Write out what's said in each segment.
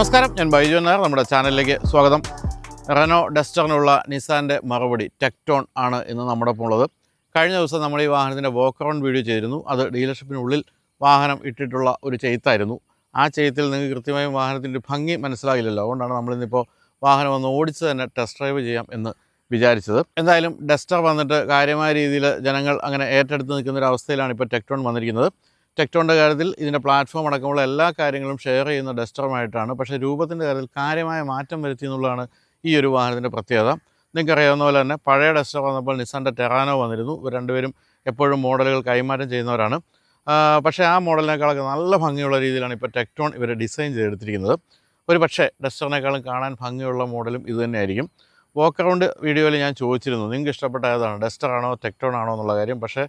നമസ്കാരം, ഞാൻ ബൈജു നായർ. നമ്മുടെ ചാനലിലേക്ക് സ്വാഗതം. റെനോ ഡസ്റ്ററിനുള്ള നിസാൻ്റെ മറുപടി ടെക്ടോൺ ആണ് ഇന്ന് നമ്മുടെ ഒപ്പം ഉള്ളത്. കഴിഞ്ഞ ദിവസം നമ്മൾ ഈ വാഹനത്തിൻ്റെ വോക്ക് അറൗണ്ട് വീഡിയോ ചെയ്തിരുന്നു. അത് ഡീലർഷിപ്പിനുള്ളിൽ വാഹനം ഇട്ടിട്ടുള്ള ഒരു ചെയ്ത്തായിരുന്നു. ആ ചെയ്ത്തിൽ നിങ്ങൾക്ക് കൃത്യമായും വാഹനത്തിൻ്റെ ഭംഗി മനസ്സിലാകില്ലല്ലോ. അതുകൊണ്ടാണ് നമ്മളിന്നിപ്പോൾ വാഹനം ഒന്ന് ഓടിച്ച് തന്നെ ടെസ്റ്റ് ഡ്രൈവ് ചെയ്യാം എന്ന് വിചാരിച്ചത്. എന്തായാലും ഡസ്റ്റർ വന്നിട്ട് കാര്യമായ രീതിയിൽ ജനങ്ങൾ അങ്ങനെ ഏറ്റെടുത്ത് നിൽക്കുന്ന ഒരു അവസ്ഥയിലാണ് ഇപ്പോൾ ടെക്ടോൺ വന്നിരിക്കുന്നത്. ടെക്ടോണിൻ്റെ കാര്യത്തിൽ ഇതിൻ്റെ പ്ലാറ്റ്ഫോം അടക്കമുള്ള എല്ലാ കാര്യങ്ങളും ഷെയർ ചെയ്യുന്ന ഡസ്റ്ററുമായിട്ടാണ്. പക്ഷേ രൂപത്തിൻ്റെ കാര്യത്തിൽ കാര്യമായ മാറ്റം വരുത്തി എന്നുള്ളതാണ് ഈ ഒരു വാഹനത്തിൻ്റെ പ്രത്യേകത. നിങ്ങൾക്കറിയാവുന്ന പോലെ തന്നെ പഴയ ഡസ്റ്റർ വന്നപ്പോൾ നിസാൻ്റെ ടെറാനോ വന്നിരുന്നു. ഇവർ രണ്ടുപേരും എപ്പോഴും മോഡലുകൾ കൈമാറ്റം ചെയ്യുന്നവരാണ്. പക്ഷേ ആ മോഡലിനേക്കാളൊക്കെ നല്ല ഭംഗിയുള്ള രീതിയിലാണ് ഇപ്പോൾ ടെക്ടോൺ ഇവർ ഡിസൈൻ ചെയ്തെടുത്തിരിക്കുന്നത്. ഒരു പക്ഷേ ഡസ്റ്ററിനേക്കാളും കാണാൻ ഭംഗിയുള്ള മോഡലും ഇത് തന്നെയായിരിക്കും. വോക്ക് അറൗണ്ട് വീഡിയോയിൽ ഞാൻ ചോദിച്ചിരുന്നു നിങ്ങൾക്ക് ഇഷ്ടപ്പെട്ട ഏതാണ്, ഡസ്റ്ററാണോ ടെക്ടോൺ ആണോ എന്നുള്ള കാര്യം. പക്ഷേ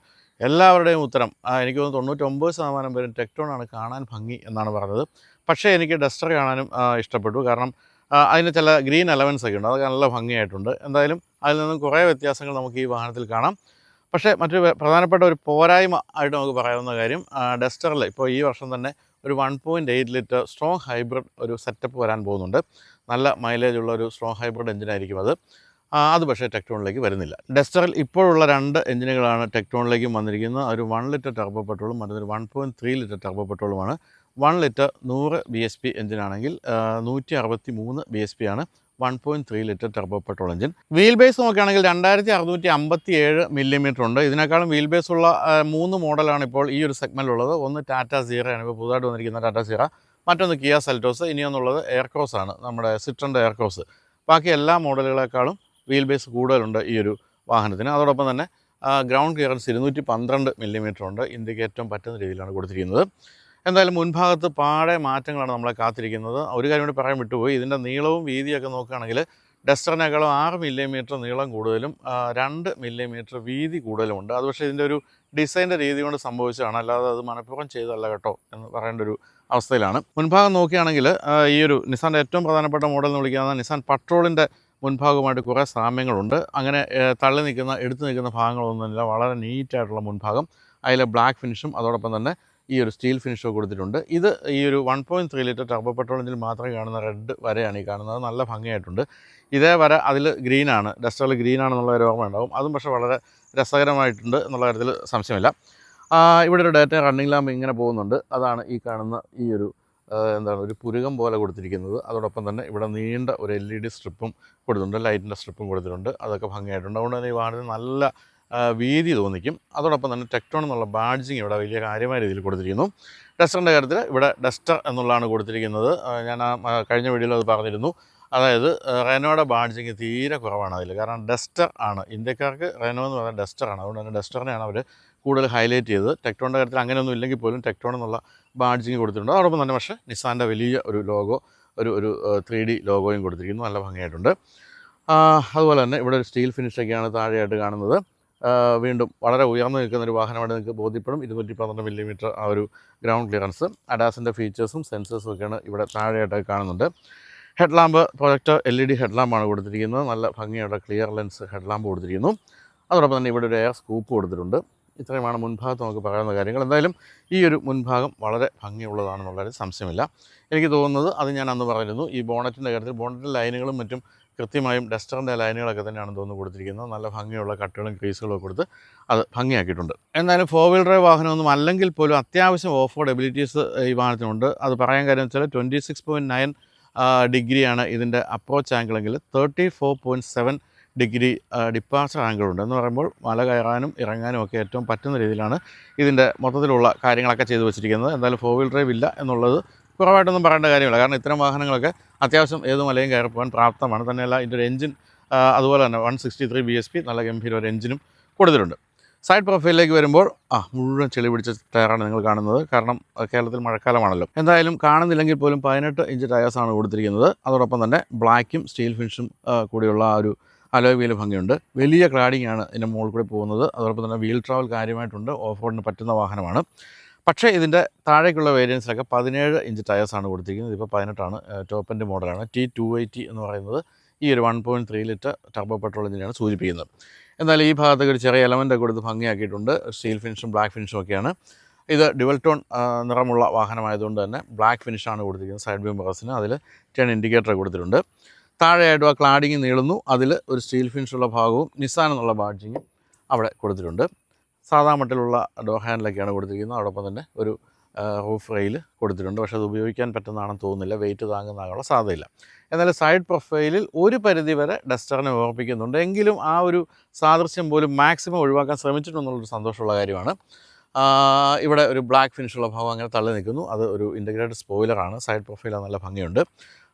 എല്ലാവരുടെയും ഉത്തരം എനിക്ക് തോന്നുന്നു 99% പേരും ടെക്ടോൺ ആണ് കാണാൻ ഭംഗി എന്നാണ് പറഞ്ഞത്. പക്ഷേ എനിക്ക് ഡസ്റ്റർ കാണാനും ഇഷ്ടപ്പെട്ടു. കാരണം അതിന് ചില ഗ്രീൻ എലമെൻസ് ഒക്കെ ഉണ്ട്, അതൊക്കെ നല്ല ഭംഗിയായിട്ടുണ്ട്. എന്തായാലും അതിൽ നിന്നും കുറേ വ്യത്യാസങ്ങൾ നമുക്ക് ഈ വാഹനത്തിൽ കാണാം. പക്ഷേ മറ്റൊരു പ്രധാനപ്പെട്ട ഒരു പോരായ്മ ആയിട്ട് നമുക്ക് പറയാവുന്ന കാര്യം, ഡസ്റ്ററിൽ ഇപ്പോൾ ഈ വർഷം തന്നെ ഒരു 1.8 ലിറ്റർ സ്ട്രോങ് ഹൈബ്രിഡ് ഒരു സെറ്റപ്പ് വരാൻ പോകുന്നുണ്ട്. നല്ല മൈലേജ് ഉള്ള ഒരു സ്ട്രോങ് ഹൈബ്രിഡ് എഞ്ചിനായിരിക്കും അത് പക്ഷേ ടെക്ടോണിലേക്ക് വരുന്നില്ല. ഡസ്റ്ററിൽ ഇപ്പോഴുള്ള 2 എഞ്ചിനുകളാണ് ടെക്ടോണിലേക്കും വന്നിരിക്കുന്നത്. ഒരു 1 ലിറ്റർ ടർബോ പെട്രോളും മറ്റൊരു 1.3 ലിറ്റർ ടർബോ പെട്രോളുമാണ്. 1 ലിറ്റർ 100 BHP എഞ്ചിനാണെങ്കിൽ 163 BHP ആണ് 1.3 ലിറ്റർ ടർബോ പെട്രോൾ എഞ്ചിൻ. വീൽ ബേസ് നോക്കുകയാണെങ്കിൽ 2657 മില്ലിമീറ്റർ ഉണ്ട്. ഇതിനേക്കാളും വീൽ ബേസ് ഉള്ള 3 മോഡലാണ് ഇപ്പോൾ ഈ ഒരു സെഗ്മെൻറ്റിലുള്ളത്. ഒന്ന് ടാറ്റ സീറയാണ്, ഇപ്പോൾ പുതുതായിട്ട് വന്നിരിക്കുന്ന ടാറ്റ സീറ. മറ്റൊന്ന് കിയ സെൽറ്റോസ്. ഇനിയൊന്നുള്ളത് എയർക്രോസ് ആണ്, നമ്മുടെ സിട്രൻ്റെ എയർക്രോസ്. ബാക്കി എല്ലാ മോഡലുകളെക്കാളും വീൽ ബേസ് കൂടുതലുണ്ട് ഈ ഒരു വാഹനത്തിന്. അതോടൊപ്പം തന്നെ ഗ്രൗണ്ട് ക്ലിയറൻസ് 212 മില്ലിമീറ്റർ ഉണ്ട്. ഇന്ത്യക്ക് ഏറ്റവും പറ്റുന്ന രീതിയിലാണ് കൊടുത്തിരിക്കുന്നത്. എന്തായാലും മുൻഭാഗത്ത് പാടെ മാറ്റങ്ങളാണ് നമ്മളെ കാത്തിരിക്കുന്നത്. ഒരു കാര്യം കൂടി പറയാൻ വിട്ടുപോയി, ഇതിൻ്റെ നീളവും വീതിയൊക്കെ നോക്കുകയാണെങ്കിൽ ഡസ്റ്ററിനേക്കാളും 6 മില്ലിമീറ്റർ നീളം കൂടുതലും 2 മില്ലിമീറ്റർ വീതി കൂടുതലുമുണ്ട്. അത് പക്ഷേ ഇതിൻ്റെ ഒരു ഡിസൈൻ്റെ രീതി കൊണ്ട് സംഭവിച്ചതാണ്, അല്ലാതെ അത് മനഃപൂർവ്വം ചെയ്തതല്ല കേട്ടോ എന്ന് പറയേണ്ട ഒരു അവസ്ഥയിലാണ്. മുൻഭാഗം നോക്കുകയാണെങ്കിൽ ഈ ഒരു നിസാൻ്റെ ഏറ്റവും പ്രധാനപ്പെട്ട മോഡൽ എന്ന് വിളിക്കുന്ന നിസാൻ പട്രോളിൻ്റെ മുൻഭാഗവുമായിട്ട് കുറേ സാമ്യങ്ങളുണ്ട്. അങ്ങനെ എടുത്തു നിൽക്കുന്ന ഭാഗങ്ങളൊന്നുമില്ല. വളരെ നീറ്റായിട്ടുള്ള മുൻഭാഗം, അതിൽ ബ്ലാക്ക് ഫിനിഷും അതോടൊപ്പം തന്നെ ഈ ഒരു സ്റ്റീൽ ഫിനിഷോ കൊടുത്തിട്ടുണ്ട്. ഇത് ഈ ഒരു 1.3 ലിറ്റർ ടർബോ പെട്രോൾ എഞ്ചിൽ മാത്രമേ കാണുന്ന റെഡ് വരയാണ് ഈ കാണുന്നത്. നല്ല ഭംഗിയായിട്ടുണ്ട്. ഇതേ വര അതിൽ ഗ്രീനാണ്, ഡസ്റ്ററിൽ ഗ്രീനാണെന്നുള്ള ഒരു ഓർമ്മ ഉണ്ടാകും. അതും പക്ഷേ വളരെ രസകരമായിട്ടുണ്ട് എന്നുള്ള കാര്യത്തിൽ സംശയമില്ല. ഇവിടെ ഒരു ഡേറ്റ റണ്ണിങ് ലാമ്പ് ഇങ്ങനെ പോകുന്നുണ്ട്. അതാണ് ഈ കാണുന്ന ഈ ഒരു ഒരു പുരുകം പോലെ കൊടുത്തിരിക്കുന്നത്. അതോടൊപ്പം തന്നെ ഇവിടെ നീണ്ട ഒരു LED സ്ട്രിപ്പും കൊടുത്തിട്ടുണ്ട്, ലൈറ്റിൻ്റെ സ്ട്രിപ്പും കൊടുത്തിട്ടുണ്ട്. അതൊക്കെ ഭംഗിയായിട്ടുണ്ട്. അതുകൊണ്ട് തന്നെ ഈ വാഹനത്തിന് നല്ല വീതി തോന്നിക്കും. അതോടൊപ്പം തന്നെ ടെക്ടോൺ എന്നുള്ള ബാഡ്ജിങ് ഇവിടെ വലിയ കാര്യമായ രീതിയിൽ കൊടുത്തിരിക്കുന്നു. ഡസ്റ്ററിൻ്റെ കാര്യത്തിൽ ഇവിടെ ഡസ്റ്റർ എന്നുള്ളതാണ് കൊടുത്തിരിക്കുന്നത്. ഞാൻ കഴിഞ്ഞ വീഡിയോയിൽ അത് പറഞ്ഞിരുന്നു. അതായത് റെനോയുടെ ബാഡ്ജിങ് തീരെ കുറവാണ് അതിൽ. കാരണം ഡസ്റ്റർ ആണ്, ഇന്ത്യക്കാർക്ക് റെനോ എന്ന് പറയുന്നത് ഡസ്റ്ററാണ്. അതുകൊണ്ട് തന്നെ ഡസ്റ്ററിനെയാണ് അവർ കൂടുതൽ ഹൈലൈറ്റ് ചെയ്തത്. ടെക്ടോണിൻ്റെ കാര്യത്തിൽ അങ്ങനെയൊന്നും ഇല്ലെങ്കിൽ പോലും ടെക്ടോൺ എന്നുള്ള ബാഡ്ജിങ് കൊടുത്തിട്ടുണ്ട്. അതോടൊപ്പം തന്നെ പക്ഷേ നിസാൻ്റെ വലിയ ഒരു ലോഗോ, ഒരു 3D ലോഗോയും കൊടുത്തിരിക്കുന്നു. നല്ല ഭംഗിയായിട്ടുണ്ട്. അതുപോലെ തന്നെ ഇവിടെ ഒരു സ്റ്റീൽ ഫിനിഷൊക്കെയാണ് താഴെയായിട്ട് കാണുന്നത്. വീണ്ടും വളരെ ഉയർന്നു നിൽക്കുന്ന ഒരു വാഹനമായിട്ട് നിങ്ങൾക്ക് ബോധ്യപ്പെടും. 212 മില്ലിമീറ്റർ ആ ഒരു ഗ്രൗണ്ട് ക്ലിയറൻസ്, അഡാസിൻ്റെ ഫീച്ചേഴ്സും സെൻസേഴ്സും ഒക്കെയാണ് ഇവിടെ താഴെയായിട്ട് കാണുന്നുണ്ട്. Head lamp projector LED head ലാമ്പാണ് കൊടുത്തിരിക്കുന്നത്. നല്ല ഭംഗിയുള്ള ക്ലിയർ ലെൻസ് ഹെഡ് ലാമ്പ് കൊടുത്തിരിക്കുന്നു. അതോടൊപ്പം തന്നെ ഇവിടെ ഒരു എയർ സ്കൂപ്പ് കൊടുത്തിട്ടുണ്ട്. ഇത്രയുമാണ് മുൻഭാഗത്ത് നമുക്ക് പറയാവുന്ന കാര്യങ്ങൾ. എന്തായാലും ഈ ഒരു മുൻഭാഗം വളരെ ഭംഗിയുള്ളതാണെന്നുള്ളൊരു സംശയമില്ല. എനിക്ക് തോന്നുന്നത്, അത് ഞാൻ അന്ന് പറഞ്ഞിരുന്നു, ഈ ബോണറ്റിൻ്റെ കാര്യത്തിൽ ബോണറ്റിൻ്റെ ലൈനുകളും മറ്റും കൃത്യമായും ഡസ്റ്ററിൻ്റെ ലൈനുകളൊക്കെ തന്നെയാണെന്ന് തോന്നുന്നു കൊടുത്തിരിക്കുന്നത്. നല്ല ഭംഗിയുള്ള കട്ടുകളും ക്രീസുകളും കൊടുത്ത് അത് ഭംഗിയാക്കിയിട്ടുണ്ട്. എന്തായാലും 4 വീൽ ഡ്രൈവ് വാഹനമൊന്നും അല്ലെങ്കിൽ പോലും അത്യാവശ്യം ഓഫ് റോഡ് എബിലിറ്റീസ് ഈ വാഹനത്തിനുണ്ട്. അത് പറയാൻ കാര്യം വെച്ചാൽ 26.9 ഡിഗ്രിയാണ് ഇതിൻ്റെ അപ്രോച്ച് ആംഗിളെങ്കിൽ 34.7 ഡിഗ്രി ഡിപ്പാർച്ചർ ആംഗിളുണ്ട്. എന്ന് പറയുമ്പോൾ മല കയറാനും ഇറങ്ങാനും ഒക്കെ ഏറ്റവും പറ്റുന്ന രീതിയിലാണ് ഇതിൻ്റെ മൊത്തത്തിലുള്ള കാര്യങ്ങളൊക്കെ ചെയ്തു വെച്ചിരിക്കുന്നത്. എന്തായാലും 4 വീൽ ഡ്രൈവ് ഇല്ല എന്നുള്ളത് കുറവായിട്ടൊന്നും പറയേണ്ട കാര്യമില്ല. കാരണം ഇത്തരം വാഹനങ്ങളൊക്കെ അത്യാവശ്യം ഏത് മലയും കയറി പോകാൻ പ്രാപ്തമാണ്. തന്നെയല്ല ഇതിൻ്റെ ഒരു എഞ്ചിൻ അതുപോലെ തന്നെ 163 BHP നല്ല ഗംഭീര ഒരു എഞ്ചിനും കൊടുത്തിട്ടുണ്ട്. സൈഡ് പ്രൊഫൈലിലേക്ക് വരുമ്പോൾ മുഴുവൻ ചെളി പിടിച്ച ടയറാണ് നിങ്ങൾ കാണുന്നത്. കാരണം കേരളത്തിൽ മഴക്കാലമാണല്ലോ. എന്തായാലും കാണുന്നില്ലെങ്കിൽ പോലും 18 ഇഞ്ച് ടയേഴ്സാണ് കൊടുത്തിരിക്കുന്നത്. അതോടൊപ്പം തന്നെ ബ്ലാക്കും സ്റ്റീൽ ഫിനിഷും കൂടിയുള്ള ആ ഒരു അലോയ് വീൽ ഭംഗിയുണ്ട്. വലിയ ക്ലാഡിംഗ് ആണ് ഇതിൻ്റെ മുകളിൽ കൂടി പോകുന്നത്. അതോടൊപ്പം തന്നെ വീൽ ട്രാവൽ കാര്യമായിട്ടുണ്ട്. ഓഫ് റോഡിന് പറ്റുന്ന വാഹനമാണ്. പക്ഷേ ഇതിൻ്റെ താഴേക്കുള്ള വേരിയൻസിലൊക്കെ 17 ഇഞ്ച് ടയേഴ്സാണ് കൊടുത്തിരിക്കുന്നത്. ഇപ്പോൾ 18ആണ്. ടോപ്പ് എൻഡ് മോഡലാണ്. T280 എന്ന് പറയുന്നത് ഈ ഒരു 1.3 ലിറ്റർ ടർബോ പെട്രോൾ എഞ്ചിനാണ് സൂചിപ്പിക്കുന്നത്. എന്നാലും ഈ ഭാഗത്തൊക്കെ ഒരു ചെറിയ എലമെൻ്റൊക്കെ കൊടുത്ത് ഭംഗിയാക്കിയിട്ടുണ്ട്. സ്റ്റീൽ ഫിനിഷും ബ്ലാക്ക് ഫിനിഷും ഒക്കെയാണ്. ഇത് ഡ്യുവൽ ടോൺ നിറമുള്ള വാഹനമായതുകൊണ്ട് തന്നെ ബ്ലാക്ക് ഫിനിഷാണ് കൊടുത്തിരിക്കുന്നത്. സൈഡ് വ്യൂ മിറേഴ്സിന് അതിൽ ടേൺ ഇൻഡിക്കേറ്റർ കൊടുത്തിട്ടുണ്ട്. താഴെയായിട്ട് ആ ക്ലാഡിങ് നീളുന്നു. അതിൽ ഒരു സ്റ്റീൽ ഫിനിഷുള്ള ഭാഗവും നിസാൻ എന്നുള്ള ബാഡ്ജിങ്ങും അവിടെ കൊടുത്തിട്ടുണ്ട്. സാധാ മട്ടിലുള്ള ഡോർ ഹാൻഡിലൊക്കെയാണ് കൊടുത്തിരിക്കുന്നത്. അതോടൊപ്പം തന്നെ ഒരു റൂഫ് റെയിൽ കൊടുത്തിട്ടുണ്ട്. പക്ഷേ അത് ഉപയോഗിക്കാൻ പറ്റുന്നതാണെന്ന് തോന്നുന്നില്ല, വെയിറ്റ് താങ്ങുന്നതാകാനുള്ള സാധ്യതയില്ല. എന്നാൽ സൈഡ് പ്രൊഫൈലിൽ ഒരു പരിധി വരെ ഡസ്റ്ററിനെ ഓർപ്പിക്കുന്നുണ്ട്. എങ്കിലും ആ ഒരു സാദൃശ്യം പോലും മാക്സിമം ഒഴിവാക്കാൻ ശ്രമിച്ചിട്ടുണ്ടെന്നുള്ളൊരു സന്തോഷമുള്ള കാര്യമാണ്. ഇവിടെ ഒരു ബ്ലാക്ക് ഫിനിഷുള്ള ഭാഗം അങ്ങനെ തള്ളി നിൽക്കുന്നു. അത് ഒരു ഇൻ്റഗ്രേറ്റഡ് സ്പോയിലറാണ്. സൈഡ് പ്രൊഫൈൽ നല്ല ഭംഗിയുണ്ട്.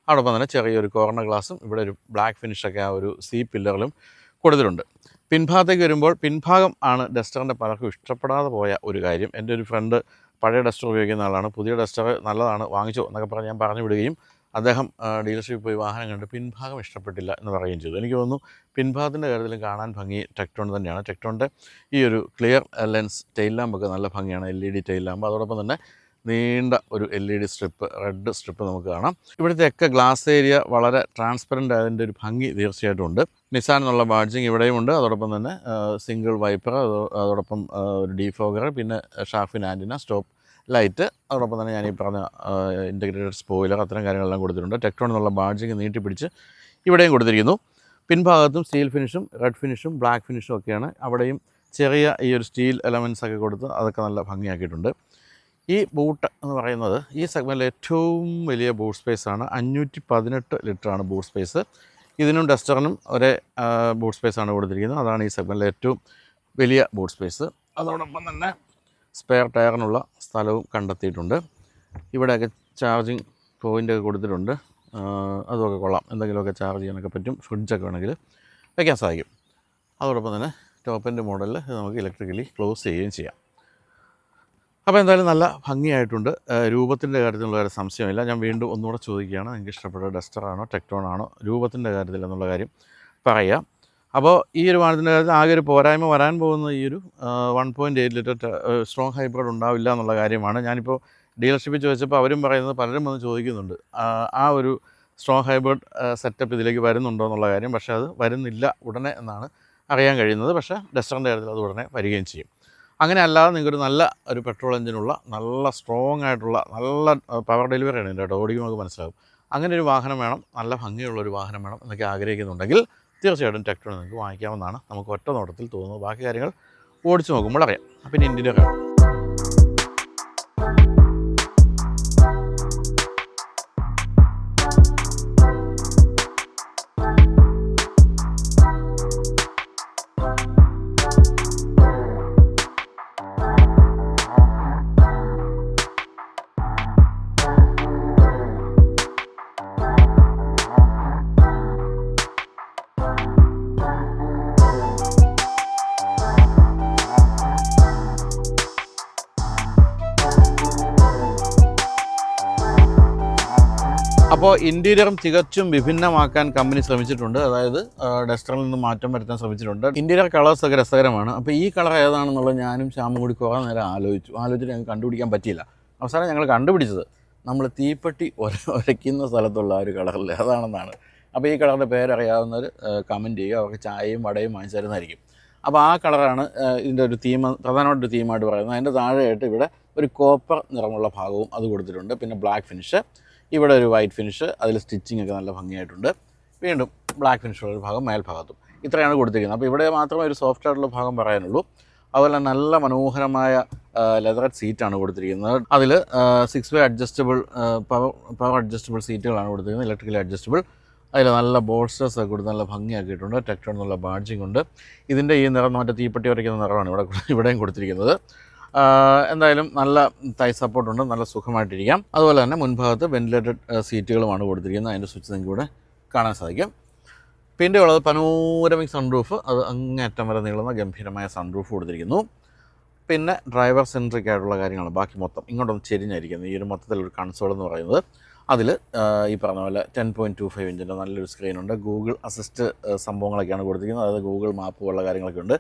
അതോടൊപ്പം തന്നെ ചെറിയൊരു കോർണർ ഗ്ലാസും ഇവിടെ ഒരു ബ്ലാക്ക് ഫിനിഷൊക്കെ ആ ഒരു സി പില്ലറിലും കൊടുത്തിട്ടുണ്ട്. പിൻഭാഗത്തേക്ക് വരുമ്പോൾ പിൻഭാഗം ആണ് ഡസ്റ്ററിൻ്റെ പലർക്കും ഇഷ്ടപ്പെടാതെ പോയ ഒരു കാര്യം. എൻ്റെ ഒരു ഫ്രണ്ട് പഴയ ഡസ്റ്റർ ഉപയോഗിക്കുന്ന ആളാണ്. പുതിയ ഡസ്റ്റർ നല്ലതാണ്, വാങ്ങിച്ചോ എന്നൊക്കെ പറഞ്ഞ് ഞാൻ പറഞ്ഞു വിടുകയും അദ്ദേഹം ഡീലർഷിപ്പിൽ പോയി വാഹനം കണ്ട് പിൻഭാഗം ഇഷ്ടപ്പെട്ടില്ല എന്ന് പറയുകയും ചെയ്തു. എനിക്ക് തോന്നുന്നു പിൻഭാഗത്തിൻ്റെ കാര്യത്തിലും കാണാൻ ഭംഗി ടെക്ട്രോൺ തന്നെയാണ്. ടെക്ട്രോണിൻ്റെ ഈ ഒരു ക്ലിയർ ലെൻസ് ടെയിൽ ലാമ്പൊക്കെ നല്ല ഭംഗിയാണ്, LED ടെയിൽ ലാമ്പ്. അതോടൊപ്പം തന്നെ നീണ്ട ഒരു LED സ്ട്രിപ്പ്, റെഡ് സ്ട്രിപ്പ് നമുക്ക് കാണാം. ഇവിടുത്തെയൊക്കെ ഗ്ലാസ് ഏരിയ വളരെ ട്രാൻസ്പെറൻ്റ് ആയതിൻ്റെ ഒരു ഭംഗി തീർച്ചയായിട്ടും ഉണ്ട്. നിസാൻ എന്നുള്ള ബാഡ്ജിങ് ഇവിടെയും ഉണ്ട്. അതോടൊപ്പം തന്നെ സിംഗിൾ വൈപ്പർ, അതോടൊപ്പം ഒരു ഡീഫോഗർ, പിന്നെ ഷാർഫിൻ ആൻറ്റിന, സ്റ്റോപ്പ് ലൈറ്റ്, അതോടൊപ്പം തന്നെ ഞാൻ ഈ പറഞ്ഞ ഇൻ്റഗ്രേറ്റഡ് സ്പോയിലർ, അത്തരം കാര്യങ്ങളെല്ലാം കൊടുത്തിട്ടുണ്ട്. ടെക്ട്രോൺ എന്നുള്ള ബാഡ്ജിങ് നീട്ടിപ്പിടിച്ച് ഇവിടെയും കൊടുത്തിരിക്കുന്നു. പിൻഭാഗത്തും സ്റ്റീൽ ഫിനിഷും റെഡ് ഫിനിഷും ബ്ലാക്ക് ഫിനിഷും ഒക്കെയാണ്. അവിടെയും ചെറിയ ഈ ഒരു സ്റ്റീൽ എലമെൻറ്റ്സ് ഒക്കെ കൊടുത്ത് അതൊക്കെ നല്ല ഭംഗിയാക്കിയിട്ടുണ്ട്. ഈ ബൂട്ട് എന്ന് പറയുന്നത് ഈ സെഗ്മെൻറ്റിൽ ഏറ്റവും വലിയ ബൂട്ട് സ്പേസാണ്. 518 ലിറ്ററാണ് ബൂട്ട് സ്പേസ്. ഇതിനും ഡസ്റ്ററിനും ഒരേ ബൂട്ട് സ്പേസാണ് കൊടുത്തിരിക്കുന്നത്. അതാണ് ഈ സെഗ്മെൻറ്റിലെ ഏറ്റവും വലിയ ബൂട്ട് സ്പേസ്. അതോടൊപ്പം തന്നെ സ്പെയർ ടയറിനുള്ള സ്ഥലവും കണ്ടെത്തിയിട്ടുണ്ട്. ഇവിടെയൊക്കെ ചാർജിങ് പോയിൻ്റൊക്കെ കൊടുത്തിട്ടുണ്ട്. അതുമൊക്കെ കൊള്ളാം. എന്തെങ്കിലുമൊക്കെ ചാർജ് ചെയ്യാനൊക്കെ പറ്റും. ഫ്രിഡ്ജൊക്കെ വേണമെങ്കിൽ വയ്ക്കാൻ സാധിക്കും. അതോടൊപ്പം തന്നെ ടോപ്പ് എൻഡ് മോഡലിൽ നമുക്ക് ഇലക്ട്രിക്കലി ക്ലോസ് ചെയ്യുകയും ചെയ്യാം. അപ്പോൾ എന്തായാലും നല്ല ഭംഗിയായിട്ടുണ്ട്. രൂപത്തിൻ്റെ കാര്യത്തിലുള്ള ഒരു സംശയമില്ല. ഞാൻ വീണ്ടും ഒന്നുകൂടെ ചോദിക്കുകയാണ്, നിങ്ങൾക്ക് ഇഷ്ടപ്പെട്ട ഡസ്റ്ററാണോ ടെക്ട്രോൺ ആണോ രൂപത്തിൻ്റെ കാര്യത്തിൽ എന്നുള്ള കാര്യം പറയുക. അപ്പോൾ ഈ ഒരു വാഹനത്തിൻ്റെ കാര്യത്തിൽ ആകെ ഒരു പോരായ്മ വരാൻ പോകുന്ന ഈ ഒരു 1.8 ലിറ്റർ സ്ട്രോങ് ഹൈബ്രിഡ് ഉണ്ടാവില്ല എന്നുള്ള കാര്യമാണ്. ഞാനിപ്പോൾ ഡീലർഷിപ്പിൽ ചോദിച്ചപ്പോൾ അവരും പറയുന്നത്, പലരും വന്ന് ചോദിക്കുന്നുണ്ട് ആ ഒരു സ്ട്രോങ് ഹൈബ്രിഡ് സെറ്റപ്പ് ഇതിലേക്ക് വരുന്നുണ്ടോ എന്നുള്ള കാര്യം. പക്ഷേ അത് വരുന്നില്ല ഉടനെ എന്നാണ് അറിയാൻ കഴിയുന്നത്. പക്ഷേ ഡസ്റ്ററിൻ്റെ കാര്യത്തിൽ അത് ഉടനെ വരികയും ചെയ്യും. അങ്ങനെ അല്ലാതെ നിങ്ങൾക്കൊരു നല്ല ഒരു പെട്രോൾ എഞ്ചിനുള്ള നല്ല സ്ട്രോങ് ആയിട്ടുള്ള നല്ല പവർ ഡെലിവറിയാണ് ഇതിൻ്റെ കേട്ടോ, ഓടിക്കുമ്പോൾ നമുക്ക് മനസ്സിലാകും. അങ്ങനെ ഒരു വാഹനം വേണം, നല്ല ഭംഗിയുള്ളൊരു വാഹനം വേണം എന്നൊക്കെ ആഗ്രഹിക്കുന്നുണ്ടെങ്കിൽ തീർച്ചയായിട്ടും ടെക്ട്രോൺ നിങ്ങൾക്ക് വാങ്ങിക്കാവുന്നതാണ്. നമുക്ക് ഒറ്റ നോട്ടത്തിൽ തോന്നുന്നത്. ബാക്കി കാര്യങ്ങൾ ഓടിച്ച് നോക്കുമ്പോൾ അറിയാം. പിന്നെ ഇൻറ്റീരിയർ കാണാം. അപ്പോൾ ഇൻറ്റീരിയറും തികച്ചും വിഭിന്നമാക്കാൻ കമ്പനി ശ്രമിച്ചിട്ടുണ്ട്. അതായത് ഡസ്റ്ററിൽ നിന്ന് മാറ്റം വരുത്താൻ ശ്രമിച്ചിട്ടുണ്ട്. ഇൻറ്റീരിയർ കളേഴ്സൊക്കെ രസകരമാണ്. അപ്പോൾ ഈ കളർ ഏതാണെന്നുള്ളത് ഞാനും ശ്യാമും കൂടി കുറേ നേരം ആലോചിച്ചിട്ട് ഞങ്ങൾക്ക് കണ്ടുപിടിക്കാൻ പറ്റിയില്ല. അവസാനം ഞങ്ങൾ കണ്ടുപിടിച്ചത് നമ്മൾ തീപ്പെട്ടി ഉരയ്ക്കുന്ന സ്ഥലത്തുള്ള ആ ഒരു കളറിൽ അതാണെന്നാണ്. അപ്പോൾ ഈ കളറിൻ്റെ പേരറിയാവുന്നവർ കമൻറ്റ് ചെയ്യുക, അവർക്ക് ചായയും വടയും വാങ്ങിച്ചു തരുന്നതായിരിക്കും. അപ്പോൾ ആ കളറാണ് ഇതിൻ്റെ ഒരു തീം, പ്രധാനമായിട്ടൊരു തീമായിട്ട് പറയുന്നത്. അതിൻ്റെ താഴെയായിട്ട് ഇവിടെ ഒരു കോപ്പർ നിറമുള്ള ഭാഗവും അത് കൊടുത്തിട്ടുണ്ട്. പിന്നെ ബ്ലാക്ക് ഫിനിഷ്, ഇവിടെ ഒരു വൈറ്റ് ഫിനിഷ്, അതിൽ സ്റ്റിച്ചിങ് ഒക്കെ നല്ല ഭംഗിയായിട്ടുണ്ട്. വീണ്ടും ബ്ലാക്ക് ഫിനിഷുള്ള ഒരു ഭാഗം മേൽഭാഗത്തും ഇത്രയാണ് കൊടുത്തിരിക്കുന്നത്. അപ്പോൾ ഇവിടെ മാത്രമേ ഒരു സോഫ്റ്റ് ആയിട്ടുള്ള ഭാഗം പറയാനുള്ളൂ. അതുപോലെ നല്ല മനോഹരമായ ലെതററ്റ് സീറ്റാണ് കൊടുത്തിരിക്കുന്നത്. അതിൽ 6 വേ അഡ്ജസ്റ്റബിൾ പവർ അഡ്ജസ്റ്റബിൾ സീറ്റുകളാണ് കൊടുത്തിരിക്കുന്നത്, ഇലക്ട്രിക്കലി അഡ്ജസ്റ്റബിൾ. അതിൽ നല്ല ബോൾസ്റ്റേഴ്സ് ഒക്കെ കൊടുത്ത് നല്ല ഭംഗിയാക്കിയിട്ടുണ്ട്. ടെക്ട്രോൺ എന്നുള്ള ബാഡ്ജിങ് ഉണ്ട്. ഇതിൻ്റെ ഈ നിറം മറ്റേ തീപ്പെട്ടി വരയ്ക്കുന്ന നിറമാണ് ഇവിടെയും കൊടുത്തിരിക്കുന്നത്. എന്തായാലും നല്ല തൈ സപ്പോർട്ടുണ്ട്, നല്ല സുഖമായിട്ടിരിക്കാം. അതുപോലെ തന്നെ മുൻഭാഗത്ത് വെന്റിലേറ്റഡ് സീറ്റുകളുമാണ് കൊടുത്തിരിക്കുന്നത്. അതിൻ്റെ സ്വിച്ച് നിങ്ങൾക്ക് ഇവിടെ കാണാൻ സാധിക്കും. പിന്നെ ഉള്ളത് പനോരമിക് സൺറൂഫ്, അത് അങ്ങേറ്റം വരെ നീളുന്ന ഗംഭീരമായ സൺറൂഫ് കൊടുത്തിരിക്കുന്നു. പിന്നെ ഡ്രൈവർ സെൻട്രിക് ആയിട്ടുള്ള കാര്യങ്ങൾ ബാക്കി മൊത്തം ഇങ്ങോട്ടൊന്ന് ചെരിഞ്ഞായിരിക്കുന്നത്. ഈ ഒരു മൊത്തത്തിലൊരു കൺസോൾ എന്ന് പറയുന്നത് അതിൽ ഈ പറഞ്ഞ പോലെ 10.25 ഇഞ്ചിൻ്റെ നല്ലൊരു സ്ക്രീനുണ്ട്. ഗൂഗിൾ അസിസ്റ്റ് സംഭവങ്ങളൊക്കെയാണ് കൊടുത്തിരിക്കുന്നത്. അതായത് ഗൂഗിൾ മാപ്പ് പോലുള്ള കാര്യങ്ങളൊക്കെ ഉണ്ട്.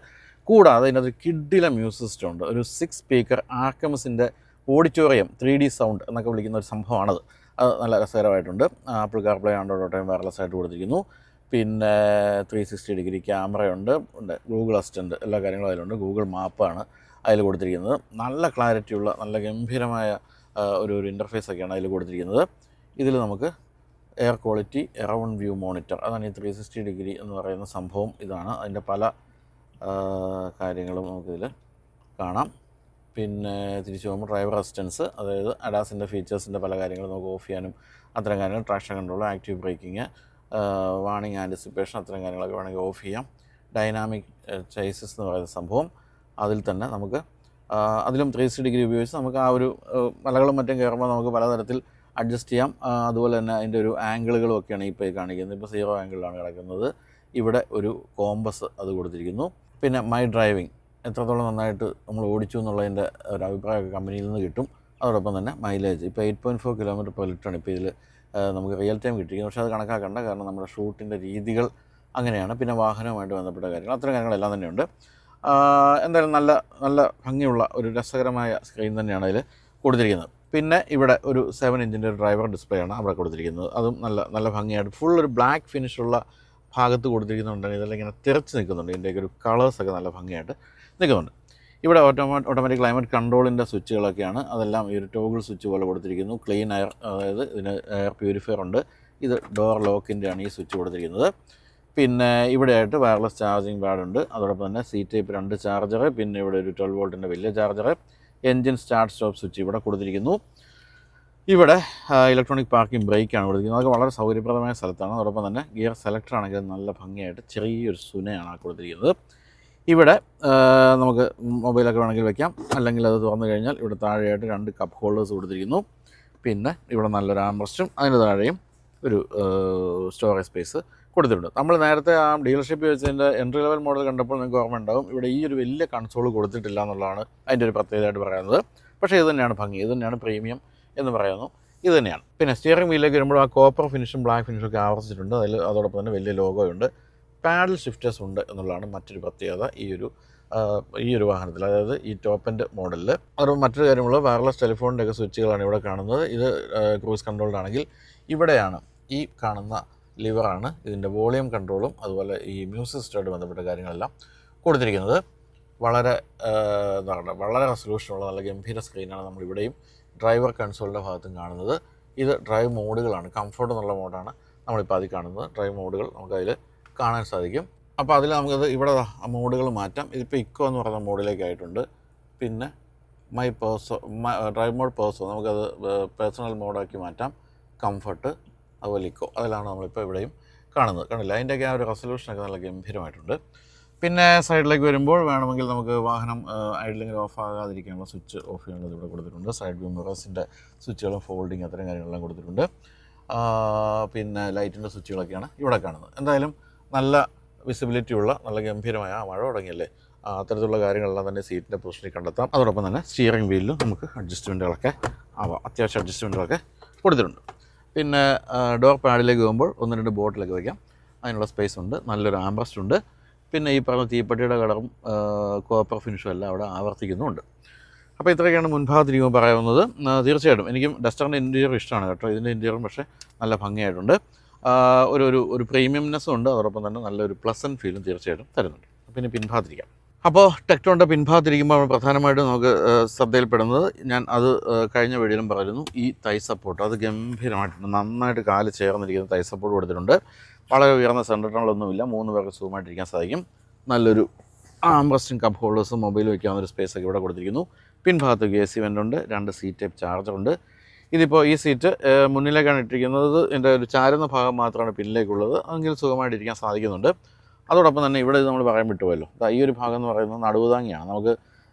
കൂടാതെ ഇതിനകത്ത് കിഡിലെ മ്യൂസിക് സിസ്റ്റം ഉണ്ട്. ഒരു 6 സ്പീക്കർ ആർക്കമസിൻ്റെ ഓഡിറ്റോറിയം 3D സൗണ്ട് എന്നൊക്കെ വിളിക്കുന്ന ഒരു സംഭവമാണത്. അത് നല്ല രസകരമായിട്ടുണ്ട്. ആപ്പിൾ കാർപ്ലേ, ആൻഡ്രോയിഡ് ഓട്ടോയും വയർലെസ് ആയിട്ട് കൊടുത്തിരിക്കുന്നു. പിന്നെ 360 ഡിഗ്രി ക്യാമറയുണ്ട്, ഗൂഗിൾ അസിസ്റ്റൻറ്റ് എല്ലാ കാര്യങ്ങളും അതിലുണ്ട്. ഗൂഗിൾ മാപ്പാണ് അതിൽ കൊടുത്തിരിക്കുന്നത്. നല്ല ക്ലാരിറ്റിയുള്ള നല്ല ഗംഭീരമായ ഒരു ഇൻ്റർഫേസൊക്കെയാണ് അതിൽ കൊടുത്തിരിക്കുന്നത്. ഇതിൽ നമുക്ക് air quality around view monitor, അതാണ് ഈ 360 ഡിഗ്രി എന്ന് പറയുന്ന സംഭവം. ഇതാണ് അതിൻ്റെ പല കാര്യങ്ങളും നമുക്കിതിൽ കാണാം. പിന്നെ തിരിച്ചു പോകുമ്പോൾ ഡ്രൈവർ അസിസ്റ്റൻസ്, അതായത് അഡാസിൻ്റെ ഫീച്ചേഴ്സിൻ്റെ പല കാര്യങ്ങളും നമുക്ക് ഓഫ് ചെയ്യാനും അത്തരം കാര്യങ്ങൾ, traction control, active braking, warning anticipation, അത്തരം കാര്യങ്ങളൊക്കെ വേണമെങ്കിൽ ഓഫ് ചെയ്യാം. ഡൈനാമിക് ചേസസ് എന്ന് പറയുന്ന സംഭവം, അതിൽ തന്നെ നമുക്ക് അതിലും 360 ഡിഗ്രി ഉപയോഗിച്ച് നമുക്ക് ആ ഒരു മലകളും മറ്റും കയറുമ്പോൾ നമുക്ക് പലതരത്തിൽ അഡ്ജസ്റ്റ് ചെയ്യാം. അതുപോലെ തന്നെ അതിൻ്റെ ഒരു ആംഗിളുകളും ഒക്കെയാണ് ഇപ്പോൾ ഈ കാണിക്കുന്നത്. ഇപ്പോൾ 0 ആംഗിളിലാണ് കിടക്കുന്നത്. ഇവിടെ ഒരു കോമ്പസ് അത് കൊടുത്തിരിക്കുന്നു. പിന്നെ മൈ ഡ്രൈവിംഗ് എത്രത്തോളം നന്നായിട്ട് നമ്മൾ ഓടിച്ചു എന്നുള്ളതിൻ്റെ ഒരു അഭിപ്രായമൊക്കെ കമ്പനിയിൽ നിന്ന് കിട്ടും. അതോടൊപ്പം തന്നെ മൈലേജ് ഇപ്പോൾ 8.4 km/ലിറ്ററാണ് ഇപ്പോൾ ഇതിൽ നമുക്ക് റിയൽ ടൈം കിട്ടിയിരിക്കുന്നത്. പക്ഷേ അത് കണക്കാക്കണ്ട, കാരണം നമ്മുടെ ഷൂട്ടിൻ്റെ രീതികൾ അങ്ങനെയാണ്. പിന്നെ വാഹനവുമായിട്ട് ബന്ധപ്പെട്ട കാര്യങ്ങൾ, അത്തരം കാര്യങ്ങളെല്ലാം തന്നെയുണ്ട്. എന്തായാലും നല്ല നല്ല ഭംഗിയുള്ള ഒരു രസകരമായ സ്ക്രീൻ തന്നെയാണ് അതിൽ കൊടുത്തിരിക്കുന്നത്. പിന്നെ ഇവിടെ ഒരു 7 ഇഞ്ചിൻ്റെ ഒരു ഡ്രൈവർ ഡിസ്പ്ലേ ആണ് അവിടെ കൊടുത്തിരിക്കുന്നത്. അതും നല്ല നല്ല ഭംഗിയായിട്ട് ഫുൾ ഒരു ബ്ലാക്ക് ഫിനിഷുള്ള ഭാഗത്ത് കൊടുത്തിരിക്കുന്നുണ്ടെങ്കിൽ ഇതെല്ലാം ഇങ്ങനെ തിരച്ച് നിൽക്കുന്നുണ്ട്. ഇതിൻ്റെയൊക്കെ ഒരു കളേഴ്സൊക്കെ നല്ല ഭംഗിയായിട്ട് നിൽക്കുന്നുണ്ട്. ഇവിടെ ഓട്ടോമാറ്റിക് ക്ലൈമറ്റ് കൺട്രോളിൻ്റെ സ്വിച്ചുകളൊക്കെയാണ്. അതെല്ലാം ഈ ഒരു ടോഗിൾ സ്വിച്ച് പോലെ കൊടുത്തിരിക്കുന്നു. ക്ലീൻ എയർ, അതായത് ഇതിന് എയർ പ്യൂരിഫയർ ഉണ്ട്. ഇത് ഡോർ ലോക്കിൻ്റെയാണ് ഈ സ്വിച്ച് കൊടുത്തിരിക്കുന്നത്. പിന്നെ ഇവിടെയായിട്ട് വയർലെസ് ചാർജിങ് പാഡുണ്ട്. അതോടൊപ്പം തന്നെ C ടൈപ്പ് 2 ചാർജർ, പിന്നെ ഇവിടെ ഒരു 12 വോൾട്ടിൻ്റെ വലിയ charger, engine start stop switch ഇവിടെ കൊടുത്തിരിക്കുന്നു. ഇവിടെ ഇലക്ട്രോണിക് പാർക്കിംഗ് ബ്രേക്കാണ് കൊടുത്തിരിക്കുന്നത്. അതൊക്കെ വളരെ സൗകര്യപ്രദമായ സ്ഥലത്താണ്. അതോടൊപ്പം തന്നെ ഗിയർ സെലക്ടർ ആണെങ്കിൽ നല്ല ഭംഗിയായിട്ട് ചെറിയൊരു സുനയാണ് കൊടുത്തിരിക്കുന്നത്. ഇവിടെ നമുക്ക് മൊബൈലൊക്കെ വേണമെങ്കിൽ വെക്കാം, അല്ലെങ്കിൽ അത് തുറന്നു കഴിഞ്ഞാൽ ഇവിടെ താഴെയായിട്ട് 2 കപ്പ് ഹോൾഡേഴ്സ് കൊടുത്തിരിക്കുന്നു. പിന്നെ ഇവിടെ നല്ലൊരു ആംറസ്റ്റും അതിന് താഴെയും ഒരു സ്റ്റോറേജ് സ്പേസ് കൊടുത്തിട്ടുണ്ട്. നമ്മൾ നേരത്തെ ആ ഡീലർഷിപ്പ് വെച്ചതിൻ്റെ എൻട്രി ലെവൽ മോഡൽ കണ്ടപ്പോൾ നിങ്ങൾക്ക് ഓർമ്മ ഉണ്ടാവും, ഇവിടെ ഈ ഒരു വലിയ കൺസോൾ കൊടുത്തിട്ടില്ല എന്നുള്ളതാണ് അതിൻ്റെ ഒരു പ്രത്യേകതയായിട്ട് പറയുന്നത്. പക്ഷേ ഇത് തന്നെയാണ് ഭംഗി, ഇത് തന്നെയാണ് പ്രീമിയം എന്ന് പറയുന്നു, ഇത് തന്നെയാണ്. പിന്നെ സ്റ്റിയറിംഗ് വീലിലേക്ക് വരുമ്പോൾ ആ കോപ്പർ ഫിനിഷും ബ്ലാക്ക് ഫിനിഷും ഒക്കെ ആവർത്തിച്ചിട്ടുണ്ട്. അതിൽ അതോടൊപ്പം തന്നെ വലിയ ലോഗോയുണ്ട്. പാഡൽ ഷിഫ്റ്റേഴ്സ് ഉണ്ട് എന്നുള്ളതാണ് മറ്റൊരു പ്രത്യേകത ഈ ഒരു വാഹനത്തിൽ, അതായത് ഈ ടോപ്പ് എൻഡ് മോഡലിൽ. അതോടൊപ്പം മറ്റൊരു കാര്യമുള്ള വയർലെസ് ടെലിഫോണിൻ്റെ ഒക്കെ സ്വിച്ചുകളാണ് ഇവിടെ കാണുന്നത്. ഇത് ക്രൂസ് കൺട്രോളിലാണെങ്കിൽ ഇവിടെയാണ് ഈ കാണുന്ന ലിവറാണ് ഇതിൻ്റെ വോളിയം കൺട്രോളും അതുപോലെ ഈ മ്യൂസിക് സിസ്റ്റമായിട്ട് ബന്ധപ്പെട്ട കാര്യങ്ങളെല്ലാം കൊടുത്തിരിക്കുന്നത്. വളരെ വളരെ റെസൊല്യൂഷനുള്ള നല്ല ഗംഭീര സ്ക്രീനാണ് നമ്മളിവിടെയും ഡ്രൈവർ കൺസോളിൻ്റെ ഭാഗത്തും കാണുന്നത്. ഇത് ഡ്രൈവ് മോഡുകളാണ്. കംഫർട്ട് എന്നുള്ള മോഡാണ് നമ്മളിപ്പോൾ അതിൽ കാണുന്നത്. ഡ്രൈവ് മോഡുകൾ നമുക്കതിൽ കാണാൻ സാധിക്കും. അപ്പോൾ അതിൽ നമുക്കത് ഇവിടെ മോഡുകൾ മാറ്റാം. ഇതിപ്പോൾ ഇക്കോ എന്ന് പറയുന്ന മോഡിലേക്കായിട്ടുണ്ട്. പിന്നെ ഡ്രൈവ് മോഡ് പേഴ്സോ നമുക്കത് പേഴ്സണൽ മോഡാക്കി മാറ്റാം. കംഫർട്ട് അതുപോലെ ഇക്കോ, അതിലാണ് നമ്മളിപ്പോൾ ഇവിടെയും കാണുന്നത്. കണ്ടില്ല, അതിൻ്റെയൊക്കെ ആ ഒരു റെസൊല്യൂഷനൊക്കെ നല്ല ഗംഭീരമായിട്ടുണ്ട്. പിന്നെ സൈഡിലേക്ക് വരുമ്പോൾ വേണമെങ്കിൽ നമുക്ക് വാഹനം ഐഡലിംഗ് ഓഫ് ആകാതിരിക്കാനുള്ള സ്വിച്ച് ഓഫ് ചെയ്യാനുള്ളത് ഇവിടെ കൊടുത്തിട്ടുണ്ട്. സൈഡ് വ്യൂ മിറേഴ്സിൻ്റെ സ്വിച്ചുകളും ഫോൾഡിങ് അത്തരം കാര്യങ്ങളെല്ലാം കൊടുത്തിട്ടുണ്ട്. പിന്നെ ലൈറ്റിൻ്റെ സ്വിച്ചുകളൊക്കെയാണ് ഇവിടെ കാണുന്നത്. എന്തായാലും നല്ല വിസിബിലിറ്റി ഉള്ള നല്ല ഗംഭീരമായ മഴ തുടങ്ങിയല്ലേ, അത്തരത്തിലുള്ള കാര്യങ്ങളെല്ലാം തന്നെ സീറ്റിൻ്റെ പൊസിഷനിൽ കണ്ടെത്താം. അതോടൊപ്പം തന്നെ സ്റ്റിയറിംഗ് വീലിലും നമുക്ക് അഡ്ജസ്റ്റ്മെൻറ്റുകളൊക്കെ അത്യാവശ്യം അഡ്ജസ്റ്റ്മെൻറ്റുകളൊക്കെ കൊടുത്തിട്ടുണ്ട്. പിന്നെ ഡോർ പാഡിലേക്ക് പോകുമ്പോൾ 1-2 ബോട്ടിലൊക്കെ വയ്ക്കാം, അതിനുള്ള സ്പേസ് ഉണ്ട്. നല്ലൊരു ആംബ്രസ്റ്റ് ഉണ്ട്. പിന്നെ ഈ പറഞ്ഞ തീപ്പെട്ടിയുടെ കളറും കോപ്പർ ഫിനിഷും എല്ലാം അവിടെ ആവർത്തിക്കുന്നുമുണ്ട്. അപ്പോൾ ഇത്രയൊക്കെയാണ് മുൻഭാഗത്തിരിക്കുമ്പോൾ പറയാവുന്നത്. തീർച്ചയായിട്ടും എനിക്കും ഡസ്റ്ററിൻ്റെ ഇൻറ്റീരിയർ ഇഷ്ടമാണ് കേട്ടോ. ഇതിൻ്റെ ഇൻറ്റീരിയറും പക്ഷേ നല്ല ഭംഗിയായിട്ടുണ്ട്. ഒരു പ്രീമിയംനെസ്സും ഉണ്ട്. അതോടൊപ്പം തന്നെ നല്ലൊരു പ്ലസൻറ്റ് ഫീലും തീർച്ചയായിട്ടും തരുന്നുണ്ട്. അപ്പോൾ ഇനി പിൻഭാഗത്തിരിക്കാം. അപ്പോൾ ടെക്ടോണിൻ്റെ പിൻഭാഗത്തിരിക്കുമ്പോൾ പ്രധാനമായിട്ടും നമുക്ക് ശ്രദ്ധയിൽപ്പെടുന്നത്, ഞാൻ അത് കഴിഞ്ഞ വീഡിയോയിലും പറഞ്ഞിരുന്നു, ഈ തൈ സപ്പോർട്ട് അത് ഗംഭീരമായിട്ടുണ്ട്. നന്നായിട്ട് കാല് ചേർന്നിരിക്കുന്ന തൈ സപ്പോർട്ട് കൊടുത്തിട്ടുണ്ട്. വളരെ ഉയർന്ന സെൻറ്റർ ടണലൊന്നുമില്ല. 3 പേർക്ക് സൂമായിട്ടിരിക്കാൻ സാധിക്കും. നല്ലൊരു ആംബ്രസ്റ്റും കപ്പ് ഹോൾഡേഴ്സും മൊബൈൽ വയ്ക്കാവുന്ന ഒരു സ്പേസൊക്കെ ഇവിടെ കൊടുത്തിരിക്കുന്നു. പിൻഭാഗത്ത് AC വെൻ്റുണ്ട്. 2 C ടൈപ്പ് ചാർജറുണ്ട്. ഇതിപ്പോൾ ഈ സീറ്റ് മുന്നിലേക്കാണ് ഇട്ടിരിക്കുന്നത്. ഇതിൻ്റെ ഒരു ചാരുന്ന ഭാഗം മാത്രമാണ് പിന്നിലേക്കുള്ളത്. അതെങ്കിലും സുഖമായിട്ടിരിക്കാൻ സാധിക്കുന്നുണ്ട്. അതോടൊപ്പം തന്നെ ഇവിടെ നമ്മൾ പറയാൻ വിട്ടുപോയല്ലോ, ഈ ഒരു ഭാഗം എന്ന് പറയുന്നത് നടുവുതാങ്ങിയാണ്. നമുക്ക്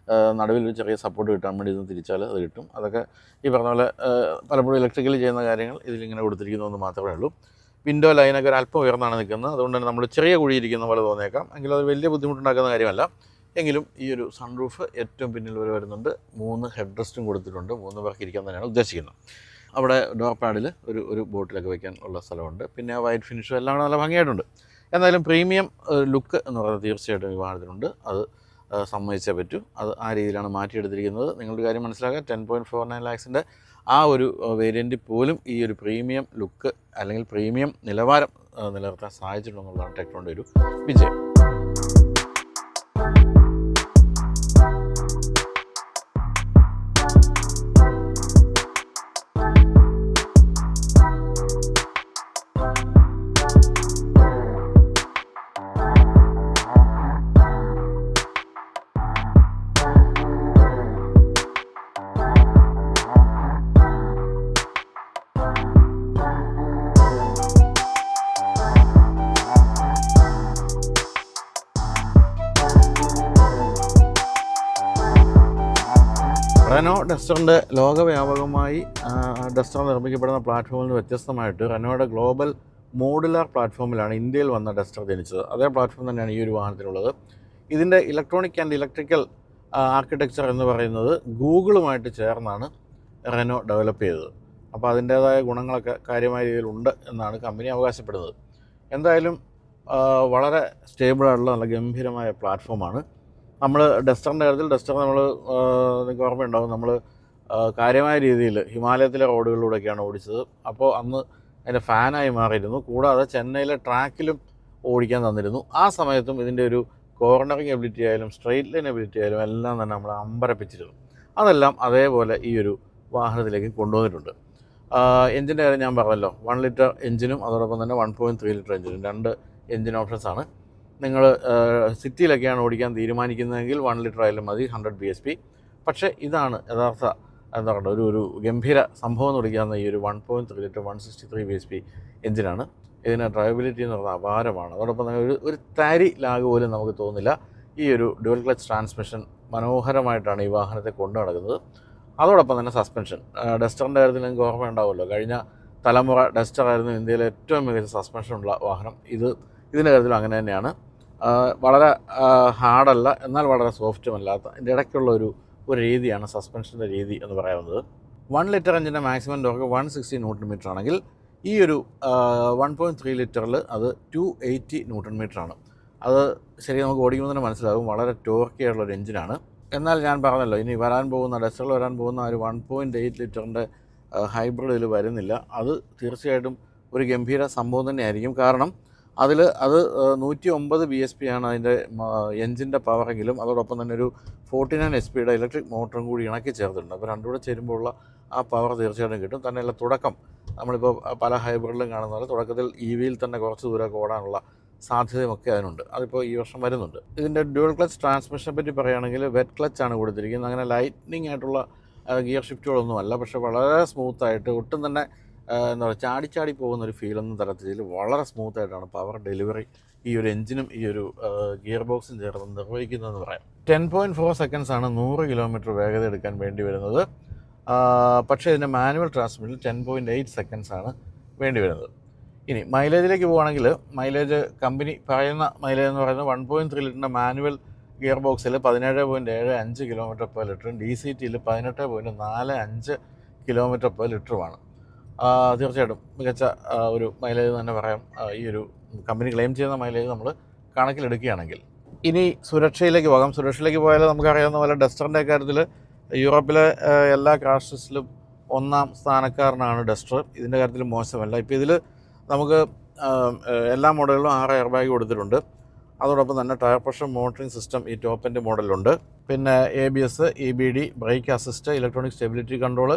നടുവിൽ ഒരു ചെറിയ സപ്പോർട്ട് കിട്ടാൻ വേണ്ടി ഇത് തിരിച്ചാൽ അത് കിട്ടും. അതൊക്കെ ഈ പറഞ്ഞ പോലെ പലപ്പോഴും ഇലക്ട്രിക്കലി ചെയ്യുന്ന കാര്യങ്ങൾ ഇതിലിങ്ങനെ കൊടുത്തിരിക്കുന്നതെന്ന് മാത്രമേ ഉള്ളൂ. വിൻഡോ ലൈനൊക്കെ ഒരു അല്പം ഉയർന്നാണ് നിൽക്കുന്നത്. അതുകൊണ്ട് തന്നെ നമ്മൾ ചെറിയ കുഴിയിരിക്കുന്ന പോലെ തോന്നിയേക്കാം. എങ്കിലും അത് വലിയ ബുദ്ധിമുട്ടുണ്ടാക്കുന്ന കാര്യമല്ല. എങ്കിലും ഈ ഒരു സൺറൂഫ് ഏറ്റവും പിന്നിൽ വരുന്നുണ്ട്. 3 ഹെഡ് റെസ്റ്റും കൊടുത്തിട്ടുണ്ട്. 3 പേർക്ക് ഇരിക്കാൻ തന്നെയാണ് ഉദ്ദേശിക്കുന്നത്. അവിടെ ഡോർ പാഡിൽ ഒരു ബോട്ടിലൊക്കെ വയ്ക്കാൻ ഉള്ള സ്ഥലമുണ്ട്. പിന്നെ വൈറ്റ് ഫിനിഷും എല്ലാം നല്ല ഭംഗിയായിട്ടുണ്ട്. എന്തായാലും പ്രീമിയം ലുക്ക് എന്ന് പറയുന്നത് തീർച്ചയായിട്ടും ഈ വാഹനത്തിനുണ്ട്. അത് സമ്മതിച്ചേ പറ്റൂ. അത് ആ രീതിയിലാണ് മാറ്റിയെടുത്തിരിക്കുന്നത്. നിങ്ങളുടെ കാര്യം മനസ്സിലാക്കുക, 10.49 lakhs ആ ഒരു വേരിയൻറ്റിൽ പോലും ഈ ഒരു പ്രീമിയം ലുക്ക് അല്ലെങ്കിൽ പ്രീമിയം നിലവാരം നിലനിർത്താൻ സാധിച്ചിട്ടുണ്ടെന്നുള്ളതാണ് ടെക്ട്രോണിൻ്റെ ഒരു വിജയം. റെനോ ഡസ്റ്ററിൻ്റെ ലോകവ്യാപകമായി ഡസ്റ്റർ നിർമ്മിക്കപ്പെടുന്ന പ്ലാറ്റ്ഫോമിൽ നിന്ന് വ്യത്യസ്തമായിട്ട് റെനോയുടെ ഗ്ലോബൽ മോഡുലാർ പ്ലാറ്റ്ഫോമിലാണ് ഇന്ത്യയിൽ വന്ന ഡസ്റ്റർ ജനിച്ചത്. അതേ പ്ലാറ്റ്ഫോം തന്നെയാണ് ഈ ഒരു വാഹനത്തിലുള്ളത്. ഇതിൻ്റെ ഇലക്ട്രോണിക് ആൻഡ് ഇലക്ട്രിക്കൽ ആർക്കിടെക്ചർ എന്ന് പറയുന്നത് ഗൂഗിളുമായിട്ട് ചേർന്നാണ് റെനോ ഡെവലപ്പ് ചെയ്തത്. അപ്പോൾ അതിൻ്റേതായ ഗുണങ്ങളൊക്കെ കാര്യമായ രീതിയിലുണ്ട് എന്നാണ് കമ്പനി അവകാശപ്പെടുന്നത്. എന്തായാലും വളരെ സ്റ്റേബിളായിട്ടുള്ള നല്ല ഗംഭീരമായ പ്ലാറ്റ്ഫോമാണ്. നമ്മൾ ഡസ്റ്ററിൻ്റെ കാര്യത്തിൽ നമ്മൾ നിങ്ങൾക്ക് ഓർമ്മയുണ്ടാകും, നമ്മൾ കാര്യമായ രീതിയിൽ ഹിമാലയത്തിലെ റോഡുകളിലൂടെയൊക്കെയാണ് ഓടിച്ചത്. അപ്പോൾ അന്ന് അതിൻ്റെ ഫാനായി മാറിയിരുന്നു. കൂടാതെ ചെന്നൈയിലെ ട്രാക്കിലും ഓടിക്കാൻ തന്നിരുന്നു. ആ സമയത്തും ഇതിൻ്റെ ഒരു കോർണറിങ് എബിലിറ്റി ആയാലും സ്ട്രെയിറ്റ് ലൈൻ എബിലിറ്റി ആയാലും എല്ലാം തന്നെ നമ്മൾ അമ്പരപ്പിച്ചിരുന്നു. അതെല്ലാം അതേപോലെ ഈ ഒരു വാഹനത്തിലേക്ക് കൊണ്ടുവന്നിട്ടുണ്ട്. എഞ്ചിൻ്റെ കാര്യം ഞാൻ പറഞ്ഞല്ലോ, 1 ലിറ്റർ എഞ്ചിനും അതോടൊപ്പം തന്നെ 1.3 ലിറ്റർ എഞ്ചിനും 2 എഞ്ചിൻ ഓപ്ഷൻസാണ്. നിങ്ങൾ സിറ്റിയിലൊക്കെയാണ് ഓടിക്കാൻ തീരുമാനിക്കുന്നതെങ്കിൽ 1 ലിറ്റർ ആയാലും മതി, 100 bhp. പക്ഷേ ഇതാണ് യഥാർത്ഥ എന്താ പറയുക ഒരു ഗംഭീര സംഭവം എന്ന് വിളിക്കാവുന്ന ഈ ഒരു 1.3 ലിറ്റർ 163 bhp എഞ്ചിനാണ്. ഇതിന് ഡ്രൈവബിലിറ്റി എന്ന് പറഞ്ഞാൽ അപാരമാണ്. അതോടൊപ്പം തന്നെ ഒരു തരി ലാഗ് പോലും നമുക്ക് തോന്നില്ല. ഈ ഒരു ഡ്യുവൽ ക്ലച്ച് ട്രാൻസ്മിഷൻ മനോഹരമായിട്ടാണ് ഈ വാഹനത്തെ കൊണ്ടു നടക്കുന്നത്. അതോടൊപ്പം തന്നെ സസ്പെൻഷൻ, ഡസ്റ്ററിൻ്റെ കാര്യത്തിൽ നിങ്ങൾക്ക് ഓർമ്മ ഉണ്ടാവുമല്ലോ, കഴിഞ്ഞ തലമുറ ഡസ്റ്റർ ആയിരുന്നു ഇന്ത്യയിലെ ഏറ്റവും മികച്ച സസ്പെൻഷനുള്ള വാഹനം. ഇതിൻ്റെ കാര്യത്തിലും അങ്ങനെ തന്നെയാണ്. വളരെ ഹാർഡല്ല, എന്നാൽ വളരെ സോഫ്റ്റും അല്ലാത്ത ഇതിൻ്റെ ഇടയ്ക്കുള്ള ഒരു രീതിയാണ് സസ്പെൻഷൻ്റെ രീതി എന്ന് പറയുന്നത്. 1 ലിറ്റർ എഞ്ചിൻ്റെ മാക്സിമം ടോർക്ക് 160 Nm ആണെങ്കിൽ ഈ ഒരു 1.3 ലിറ്ററിൽ അത് 280 Nm. അത് ശരി നമുക്ക് ഓടിക്കുമ്പോൾ തന്നെ മനസ്സിലാകും, വളരെ ടോർക്കി ആയിട്ടുള്ളൊരു എഞ്ചിനാണ്. എന്നാൽ ഞാൻ പറഞ്ഞല്ലോ, ഇനി ഡസ്റ്ററിൽ വരാൻ പോകുന്ന ഒരു 1.8 ലിറ്ററിൻ്റെ ഹൈബ്രിഡ് ഇതിൽ വരുന്നില്ല. അത് തീർച്ചയായിട്ടും ഒരു ഗംഭീര സംഭവം തന്നെയായിരിക്കും. കാരണം അത് 109 bhp ആണ് അതിൻ്റെ എൻജിൻ്റെ പവറെങ്കിലും അതോടൊപ്പം തന്നെ ഒരു 49 HP ഇലക്ട്രിക് മോട്ടറും കൂടി ഇണക്കി ചേർത്തിട്ടുണ്ട്. അപ്പോൾ രണ്ടും കൂടെ ചേരുമ്പോഴുള്ള ആ പവർ തീർച്ചയായിട്ടും കിട്ടും. തന്നെയല്ല, തുടക്കം നമ്മളിപ്പോൾ പല ഹൈബ്രിഡിലും കാണുന്ന പോലെ തുടക്കത്തിൽ EVയിൽ തന്നെ കുറച്ച് ദൂരമൊക്കെ ഓടാനുള്ള സാധ്യതയുമൊക്കെ അതിനുണ്ട്. അതിപ്പോൾ ഈ വർഷം വരുന്നുണ്ട്. ഇതിൻ്റെ ഡ്യുവൽ ക്ലച്ച് ട്രാൻസ്മിഷനെ പറ്റി പറയുകയാണെങ്കിൽ വെറ്റ് ക്ലച്ചാണ് കൊടുത്തിരിക്കുന്നത്. അങ്ങനെ ലൈറ്റ്നിങ് ആയിട്ടുള്ള ഗിയർ ഷിഫ്റ്റുകളൊന്നുമല്ല, പക്ഷേ വളരെ സ്മൂത്തായിട്ട് ഒട്ടും തന്നെ എന്താ പറയുക ചാടി പോകുന്നൊരു ഫീലൊന്നും തരത്തിൽ വളരെ സ്മൂത്തായിട്ടാണ് പവർ ഡെലിവറി ഈ ഒരു എഞ്ചിനും ഈ ഒരു ഗിയർ ബോക്സും ചേർന്ന് നിർവഹിക്കുന്നതെന്ന് പറയാം. 10.4 seconds ആണ് 100 km വേഗത എടുക്കാൻ വേണ്ടി വരുന്നത്. പക്ഷേ ഇതിൻ്റെ മാനുവൽ ട്രാൻസ്മിഷനിൽ 10.8 seconds ആണ് വേണ്ടി വരുന്നത്. ഇനി മൈലേജിലേക്ക് പോവുകയാണെങ്കിൽ മൈലേജ് കമ്പനി പറയുന്ന മൈലേജ് എന്ന് പറയുന്നത് 1.3 ലിറ്ററിൻ്റെ മാനുവൽ ഗിയർ ബോക്സിൽ 17.75 km/ലിറ്ററും DCTയിൽ 18.45 km/ലിറ്ററുമാണ്. തീർച്ചയായിട്ടും മികച്ച ഒരു മൈലേജ് തന്നെ പറയാം. ഈ ഒരു കമ്പനി ക്ലെയിം ചെയ്യുന്ന മൈലേജ് നമ്മൾ കണക്കിലെടുക്കുകയാണെങ്കിൽ. ഇനി സുരക്ഷയിലേക്ക് പോകാം. സുരക്ഷയിലേക്ക് പോയാൽ നമുക്കറിയാവുന്ന പോലെ ഡസ്റ്ററിൻ്റെ കാര്യത്തിൽ യൂറോപ്പിലെ എല്ലാ ക്രാഷ് ടെസ്റ്റിലും 1ാം സ്ഥാനക്കാരനാണ് ഡസ്റ്റർ. ഇതിൻ്റെ കാര്യത്തിൽ മോശമല്ല. ഇപ്പോൾ ഇതിൽ നമുക്ക് എല്ലാ മോഡലുകളും 6 എയർ ബാഗ് കൊടുത്തിട്ടുണ്ട്. അതോടൊപ്പം തന്നെ ടയർ പ്രഷർ മോണിറ്ററിംഗ് സിസ്റ്റം ഈ ടോപ്പ് എൻഡ് മോഡലുണ്ട്. പിന്നെ ABS, EBD, break assist, electronic stability control,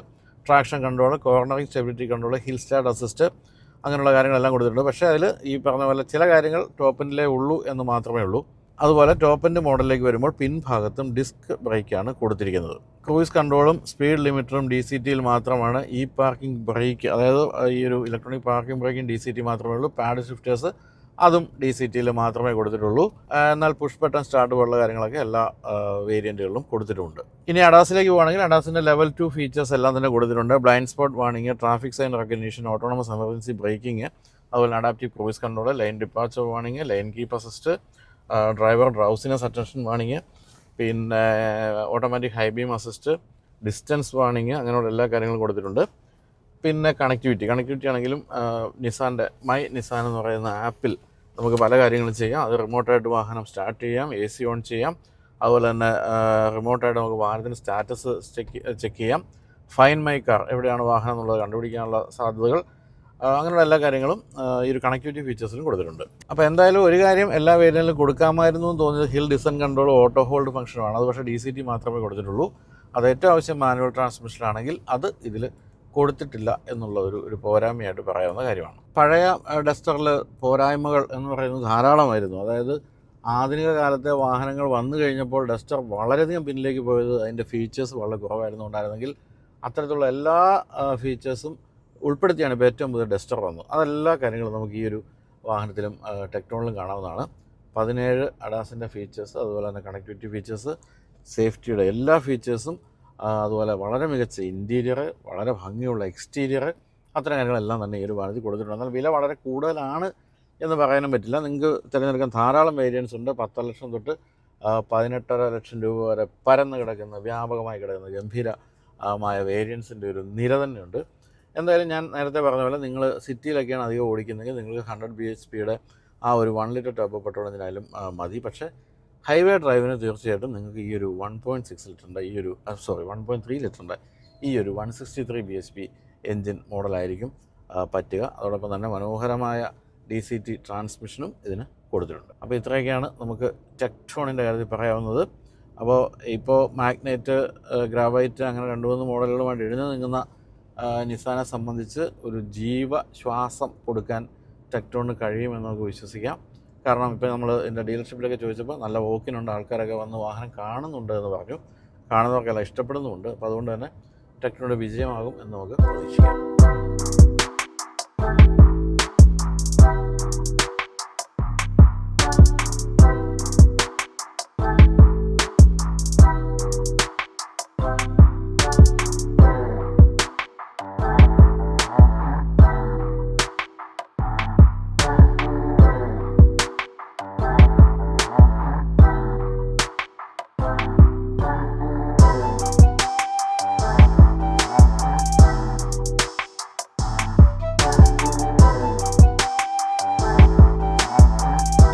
traction control, cornering stability control, hill start assist, അങ്ങനെയുള്ള കാര്യങ്ങളെല്ലാം കൊടുത്തിട്ടുണ്ട്. പക്ഷേ അതിൽ ഈ പറഞ്ഞ പോലെ ചില കാര്യങ്ങൾ ടോപ്പ് എൻഡിലേ ഉള്ളൂ എന്ന് മാത്രമേ ഉള്ളൂ. അതുപോലെ ടോപ്പ് എൻഡ് മോഡലിലേക്ക് വരുമ്പോൾ പിൻഭാഗത്തും ഡിസ്ക് ബ്രേക്കാണ് കൊടുത്തിരിക്കുന്നത്. ക്രൂയിസ് കൺട്രോളും സ്പീഡ് ലിമിറ്ററും DCTയിൽ മാത്രമാണ്. ഈ പാർക്കിംഗ് ബ്രേക്ക്, അതായത് ഈ ഒരു ഇലക്ട്രോണിക് പാർക്കിംഗ് ബ്രേക്കിംഗ് DCT മാത്രമേ ഉള്ളൂ. പാഡ് ഷിഫ്റ്റേഴ്സ് അതും DCTയിൽ മാത്രമേ കൊടുത്തിട്ടുള്ളൂ. എന്നാൽ പുഷ് ബട്ടൺ സ്റ്റാർട്ട് പോലുള്ള കാര്യങ്ങളൊക്കെ എല്ലാ വേരിയൻറ്റുകളിലും കൊടുത്തിട്ടുണ്ട്. ഇനി അഡാസിലേക്ക് പോകുകയാണെങ്കിൽ അഡാസിൻ്റെ ലെവൽ 2 ഫീച്ചേഴ്സ് എല്ലാം തന്നെ കൊടുത്തിട്ടുണ്ട്. Blind spot warning, traffic sign recognition, autonomous emergency braking, അതുപോലെ adaptive cruise control, lane departure warning, lane keep assist, driver drowsiness attention warning, പിന്നെ automatic high beam assist, distance warning, അങ്ങനെയുള്ള എല്ലാ കാര്യങ്ങളും കൊടുത്തിട്ടുണ്ട്. പിന്നെ കണക്ടിവിറ്റി ആണെങ്കിലും നിസാൻ്റെ മൈ നിസാൻ എന്ന് പറയുന്ന ആപ്പിൽ നമുക്ക് പല കാര്യങ്ങളും ചെയ്യാം. അത് റിമോട്ടായിട്ട് വാഹനം സ്റ്റാർട്ട് ചെയ്യാം, AC ഓൺ ചെയ്യാം, അതുപോലെ തന്നെ റിമോട്ടായിട്ട് നമുക്ക് വാഹനത്തിൻ്റെ സ്റ്റാറ്റസ് ചെക്ക് ചെയ്യാം. ഫൈൻഡ് മൈ കാർ, എവിടെയാണ് വാഹനം എന്നുള്ളത് കണ്ടുപിടിക്കാനുള്ള സാധ്യതകൾ, അങ്ങനെയുള്ള എല്ലാ കാര്യങ്ങളും ഈ ഒരു കണക്ടിവിറ്റി ഫീച്ചേഴ്സിനും കൊടുത്തിട്ടുണ്ട്. അപ്പോൾ എന്തായാലും ഒരു കാര്യം എല്ലാ വേരിയൻറ്റിലും കൊടുക്കാമായിരുന്നു എന്ന് തോന്നിയത് hill descent control auto hold ഫംഗ്ഷനുമാണ്. അത് പക്ഷേ DCT മാത്രമേ കൊടുത്തിട്ടുള്ളൂ. അത് ഏറ്റവും ആവശ്യം മാനുവൽ ട്രാൻസ്മിഷനാണെങ്കിൽ അത് ഇതിൽ കൊടുത്തിട്ടില്ല എന്നുള്ള ഒരു പോരായ്മയായിട്ട് പറയാവുന്ന കാര്യമാണ്. പഴയ ഡസ്റ്ററിൽ പോരായ്മകൾ എന്ന് പറയുന്നത് ധാരാളമായിരുന്നു. അതായത് ആധുനിക കാലത്തെ വാഹനങ്ങൾ വന്നു കഴിഞ്ഞപ്പോൾ ഡസ്റ്റർ വളരെയധികം പിന്നിലേക്ക് പോയത് അതിൻ്റെ ഫീച്ചേഴ്സ് വളരെ കുറവായിരുന്നു ഉണ്ടായിരുന്നെങ്കിൽ അത്തരത്തിലുള്ള എല്ലാ ഫീച്ചേഴ്സും ഉൾപ്പെടുത്തിയാണ് ഇപ്പോൾ ഏറ്റവും പുതിയ ഡസ്റ്റർ വന്നത്. അതെല്ലാ കാര്യങ്ങളും നമുക്ക് ഈ ഒരു വാഹനത്തിലും ടെക്ട്രോണിലും കാണാവുന്നതാണ്. 17 ADASൻ്റെ ഫീച്ചേഴ്സ്, അതുപോലെ തന്നെ കണക്ടിവിറ്റി ഫീച്ചേഴ്സ്, സേഫ്റ്റിയുടെ എല്ലാ ഫീച്ചേഴ്സും, അതുപോലെ വളരെ മികച്ച ഇൻറ്റീരിയർ, വളരെ ഭംഗിയുള്ള എക്സ്റ്റീരിയർ, അത്തരം കാര്യങ്ങളെല്ലാം തന്നെ ഈ ഒരു വാഹനത്തിൽ കൊടുത്തിട്ടുണ്ട്. എന്നാൽ വില വളരെ കൂടുതലാണ് എന്ന് പറയാനും പറ്റില്ല. നിങ്ങൾക്ക് തിരഞ്ഞെടുക്കാൻ ധാരാളം വേരിയൻസ് ഉണ്ട്. 10 ലക്ഷം തൊട്ട് 18.5 ലക്ഷം രൂപ വരെ പരന്ന് കിടക്കുന്ന, വ്യാപകമായി കിടക്കുന്ന ഗംഭീരമായ വേരിയൻസിൻ്റെ ഒരു നിര തന്നെയുണ്ട്. എന്തായാലും ഞാൻ നേരത്തെ പറഞ്ഞ പോലെ നിങ്ങൾ സിറ്റിയിലൊക്കെയാണ് അധികം ഓടിക്കുന്നതെങ്കിൽ നിങ്ങൾക്ക് 100 bhpയുടെ ആ ഒരു 1 ലിറ്റർ ടർബോ പെട്രോൾ എഞ്ചിനായാലും മതി. പക്ഷേ ഹൈവേ ഡ്രൈവിന് തീർച്ചയായിട്ടും നിങ്ങൾക്ക് ഈ ഒരു 1.6 ലിറ്ററിൻ്റെ 1.3 ലിറ്ററിൻ്റെ ഈ ഒരു 163 bhp എൻജിൻ മോഡലായിരിക്കും പറ്റുക. അതോടൊപ്പം തന്നെ മനോഹരമായ DCT ട്രാൻസ്മിഷനും ഇതിന് കൊടുത്തിട്ടുണ്ട്. അപ്പോൾ ഇത്രയൊക്കെയാണ് നമുക്ക് ടെക്ട്രോണിൻ്റെ കാര്യത്തിൽ പറയാവുന്നത്. അപ്പോൾ ഇപ്പോൾ മാഗ്നൈറ്റ്, ഗ്രാവൈറ്റ് അങ്ങനെ 2-3 മോഡലുകളുമായിട്ട് എഴുതി നിൽക്കുന്ന നിസാനെ സംബന്ധിച്ച് ഒരു ജീവശ്വാസം കൊടുക്കാൻ ടെക്ട്രോണിന് കഴിയുമെന്ന് നമുക്ക് വിശ്വസിക്കാം. കാരണം ഇപ്പോൾ നമ്മൾ എൻ്റെ ഡീലർഷിപ്പിലൊക്കെ ചോദിച്ചപ്പോൾ നല്ല വോക്കിനുണ്ട്, ആൾക്കാരൊക്കെ വന്ന് വാഹനം കാണുന്നുണ്ട് എന്ന് പറഞ്ഞു. കാണുന്നവർക്കെല്ലാം ഇഷ്ടപ്പെടുന്നുമുണ്ട്. അപ്പോൾ അതുകൊണ്ട് തന്നെ ടെക്ട്രോണിൻ്റെ വിജയമാകും എന്ന് നമുക്ക് പ്രതീക്ഷിക്കാം.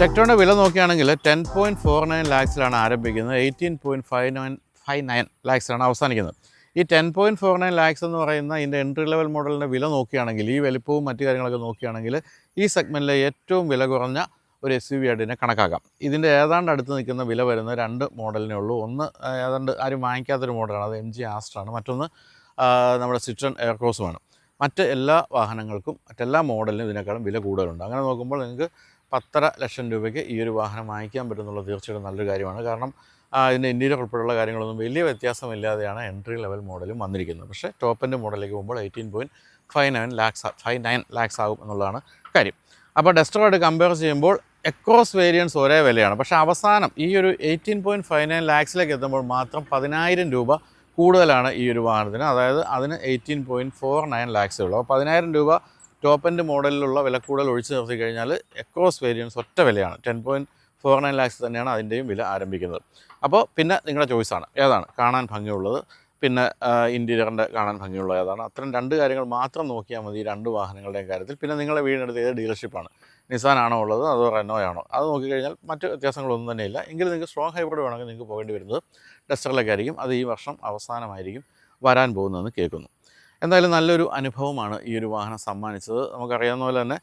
ടെക്ട്രോണിൻ്റെ വില നോക്കുകയാണെങ്കിൽ 10.49 ലാക്സിലാണ് ആരംഭിക്കുന്നത്. 18.59 ലാക്സിലാണ് അവസാനിക്കുന്നത്. ഈ 10.49 ലാക്സ് എന്ന് പറയുന്ന ഇതിൻ്റെ എൻട്രി ലെവൽ മോഡലിൻ്റെ വില നോക്കുകയാണെങ്കിൽ, ഈ വലിപ്പവും മറ്റു കാര്യങ്ങളൊക്കെ നോക്കുകയാണെങ്കിൽ ഈ സെഗ്മെൻറ്റിലെ ഏറ്റവും വില കുറഞ്ഞ ഒരു SUV ആയിട്ട് ഇതിനെ കണക്കാക്കാം. ഇതിൻ്റെ ഏതാണ്ട് അടുത്ത് നിൽക്കുന്ന വില വരുന്ന 2 മോഡലിനേ ഉള്ളൂ. ഒന്ന് ഏതാണ്ട് ആരും വാങ്ങിക്കാത്തൊരു മോഡലാണ്, അത് MG ആസ്ട്രാണ്. മറ്റൊന്ന് നമ്മുടെ സിട്രോൺ എയർക്രോസുമാണ്. മറ്റെല്ലാ വാഹനങ്ങൾക്കും മറ്റെല്ലാ മോഡലിനും ഇതിനേക്കാളും വില കൂടുതലുണ്ട്. അങ്ങനെ നോക്കുമ്പോൾ നിങ്ങൾക്ക് 10.5 ലക്ഷം രൂപയ്ക്ക് ഈ ഒരു വാഹനം വാങ്ങിക്കാൻ പറ്റുന്നുള്ളത് തീർച്ചയായിട്ടും നല്ലൊരു കാര്യമാണ്. കാരണം ഇതിൻ്റെ ഇൻറ്റീരിയർ ഉൾപ്പെടെയുള്ള കാര്യങ്ങളൊന്നും വലിയ വ്യത്യാസമില്ലാതെയാണ് എൻട്രി ലെവൽ മോഡലും വന്നിരിക്കുന്നത്. പക്ഷേ ടോപ്പ് എൻഡ് മോഡലിലേക്ക് പോകുമ്പോൾ 18.59 ലാക്സ് ആകും എന്നുള്ളതാണ് കാര്യം. അപ്പോൾ ഡസ്റ്ററുമായിട്ട് കമ്പയർ ചെയ്യുമ്പോൾ എക്രോസ് വേരിയൻസ് ഒരേ വിലയാണ്. പക്ഷേ അവസാനം ഈ ഒരു 18.59 ലാക്സിലേക്ക് എത്തുമ്പോൾ മാത്രം 10,000 രൂപ കൂടുതലാണ് ഈ ഒരു വാഹനത്തിന്. അതായത് അതിന് 18.49 ലാക്സേ ഉള്ളൂ. അപ്പോൾ 10,000 രൂപ ടോപ്പ് എൻഡ് മോഡലിലുള്ള വില കൂടുതൽ ഒഴിച്ചു നിർത്തി കഴിഞ്ഞാൽ എക്രോസ് വേരിയൻസ് ഒറ്റ വിലയാണ്. 10.49 ലാക്സ് തന്നെയാണ് അതിൻ്റെയും വില ആരംഭിക്കുന്നത്. അപ്പോൾ പിന്നെ നിങ്ങളുടെ ചോയ്സാണ് ഏതാണ് കാണാൻ ഭംഗിയുള്ളത്, പിന്നെ ഇൻറ്റീരിയറിൻ്റെ കാണാൻ ഭംഗിയുള്ള ഏതാണ്. അത്തരം 2 കാര്യങ്ങൾ മാത്രം നോക്കിയാൽ മതി ഈ 2 വാഹനങ്ങളുടെയും കാര്യത്തിൽ. പിന്നെ നിങ്ങളുടെ വീടിനടുത്ത് ഏത് ഡീലർഷിപ്പാണ്, നിസാൻ ആണോ ഉള്ളത് അതോ റെനോ ആണോ, അത് നോക്കിക്കഴിഞ്ഞാൽ മറ്റ് വ്യത്യാസങ്ങളൊന്നും തന്നെയില്ല. എങ്കിലും നിങ്ങൾക്ക് സ്ട്രോങ് ഹൈബ്രിഡ് വേണമെങ്കിൽ നിങ്ങൾക്ക് പോകേണ്ടി വരുന്നത് ഡസ്റ്ററിലേക്ക് ആയിരിക്കും. അത് ഈ വർഷം അവസാനമായിരിക്കും വരാൻ പോകുന്നതെന്ന് കേൾക്കുന്നു. എന്തായാലും നല്ലൊരു അനുഭവമാണ് ഈ ഒരു വാഹനം സമ്മാനിച്ചത്. നമുക്കറിയാവുന്ന പോലെ തന്നെ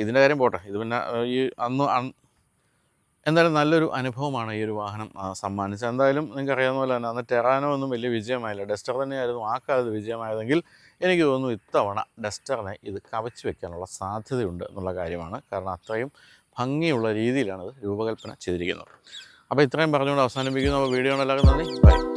ഇതിൻ്റെ കാര്യം പോട്ടെ, ഇത് പിന്നെ ഈ എന്തായാലും നല്ലൊരു അനുഭവമാണ് ഈ ഒരു വാഹനം സമ്മാനിച്ചത്. എന്തായാലും നിങ്ങൾക്കറിയാവുന്ന പോലെ തന്നെ അന്ന് ടെറാനോ ഒന്നും വലിയ വിജയമായില്ല, ഡസ്റ്റർ തന്നെയായിരുന്നു ആ കാലത്ത് വിജയമായതെങ്കിൽ എനിക്ക് തോന്നുന്നു ഇത്തവണ ഡസ്റ്ററിനെ ഇത് കവച്ച് വെക്കാനുള്ള സാധ്യതയുണ്ട് എന്നുള്ള കാര്യമാണ്. കാരണം അത്രയും ഭംഗിയുള്ള രീതിയിലാണ് ഇത് രൂപകൽപ്പന ചെയ്തിരിക്കുന്നത്. അപ്പോൾ ഇത്രയും പറഞ്ഞുകൊണ്ട് അവസാനിപ്പിക്കുന്നു. അപ്പോൾ വീഡിയോ എല്ലാവർക്കും നന്ദി, ബൈ.